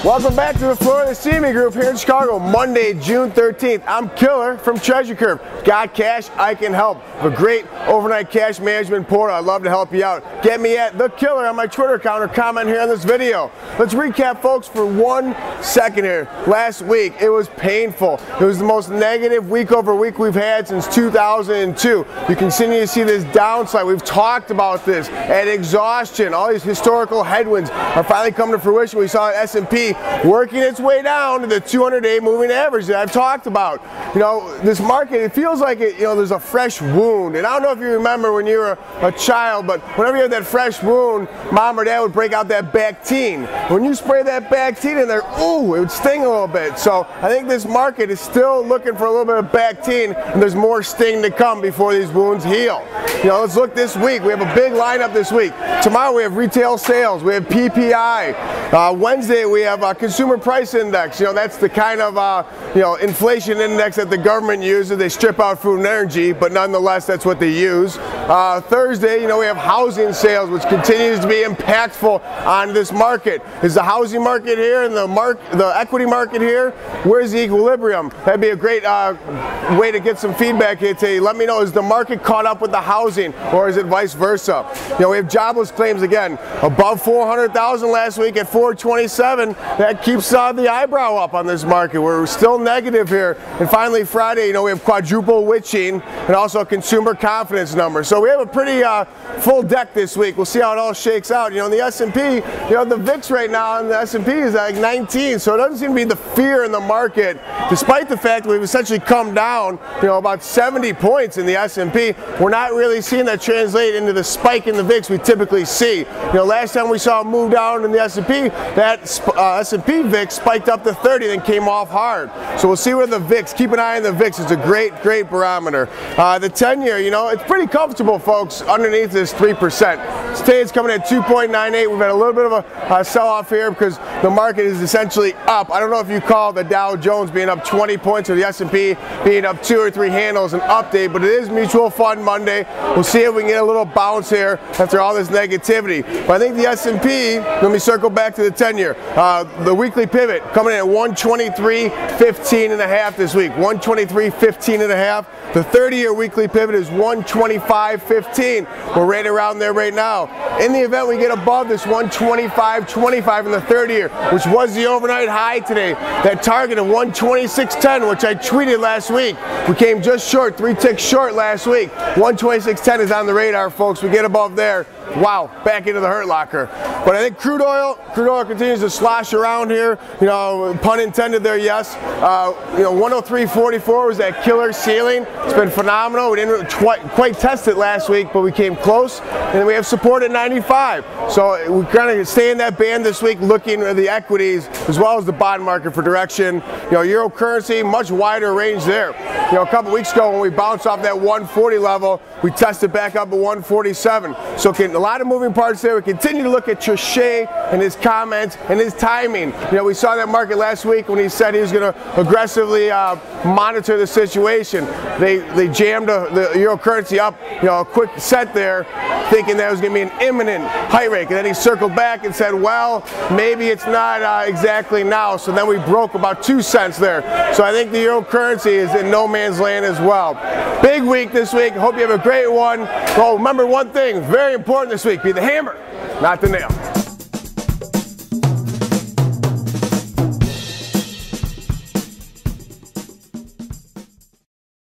Welcome back to the Florida CME Group here in Chicago, Monday, June 13th. I'm Killer from Treasure Curve. Got cash? I can help. A great overnight cash management portal. I'd love to help you out. Get me at The Killer on my Twitter account or comment here on this video. Let's recap, folks, for 1 second here. Last week, it was painful. It was the most negative week over week we've had since 2002. You continue to see this downside. We've talked about this at exhaustion. All these historical headwinds are finally coming to fruition. We saw S&P working its way down to the 200-day moving average that I've talked about. You know, this market, it feels like there's a fresh wound. And I don't know if you remember when you were a child, but whenever you had that fresh wound, mom or dad would break out that Bactine. When you spray that Bactine in there, ooh, it would sting a little bit. So I think this market is still looking for a little bit of Bactine, and there's more sting to come before these wounds heal. You know, let's look this week. We have a big lineup this week. Tomorrow we have retail sales. We have PPI. Wednesday we have Consumer Price Index. You know, that's the kind of inflation index that the government uses. They strip out food and energy, but nonetheless that's what they use. Thursday, you know, we have housing sales, which continues to be impactful on this market. Is the housing market here and the equity market here? Where's the equilibrium? That'd be a great way to get some feedback here today. Let me know, is the market caught up with the housing, or is it vice versa? You know, we have jobless claims again above 400,000 last week at 427. That keeps the eyebrow up on this market. We're still negative here. And finally, Friday, you know, we have quadruple witching and also a consumer confidence number. So we have a pretty full deck this week. We'll see how it all shakes out. You know, in the S&P, you know, the VIX right now in the S&P is like 19, so it doesn't seem to be the fear in the market, despite the fact that we've essentially come down, you know, about 70 points in the S&P. We're not really seeing that translate into the spike in the VIX we typically see. You know, last time we saw a move down in the S&P, that S&P VIX spiked up to 30, then came off hard. So we'll see where the VIX, keep an eye on the VIX. It's a great barometer. The 10-year, you know, it's pretty comfortable, folks, underneath this 3%. Today it's coming at 2.98. We've had a little bit of a sell-off here because the market is essentially up. I don't know if you call the Dow Jones being up 20 points or the S&P being up 2 or 3 handles an update, but it is Mutual Fund Monday. We'll see if we can get a little bounce here after all this negativity. But I think the S&P, let me circle back to the 10-year. The weekly pivot coming in at 123.15.5 this week. 123.15.5. The 30-year weekly pivot is 125.15. We're right around there right now. In the event we get above this 125.25 in the 30-year, which was the overnight high today, that target of 126.10, which I tweeted last week, we came just short, 3 ticks short last week. 126.10 is on the radar, folks. We get above there, wow, back into the hurt locker. But I think crude oil continues to slosh around here. You know, pun intended there, yes. You know, 103.44 was that killer ceiling. It's been phenomenal. We didn't quite test it last week, but we came close. And then we have support at 95. So we're going to stay in that band this week, looking at the equities as well as the bond market for direction. You know, euro currency, much wider range there. You know, a couple weeks ago when we bounced off that 140 level, we tested back up at 147. So a lot of moving parts there. We continue to look at Trichet and his comments and his timing. You know, we saw that market last week when he said he was going to aggressively monitor the situation. They jammed the euro currency up, you know, a quick set there, thinking that was going to be an imminent height break. And then he circled back and said, well, maybe it's not exactly now. So then we broke about 2 cents there. So I think the euro currency is in no man's land as well. Big week this week. Hope you have a great one. Oh, remember one thing, very important this week, be the hammer, not the nail.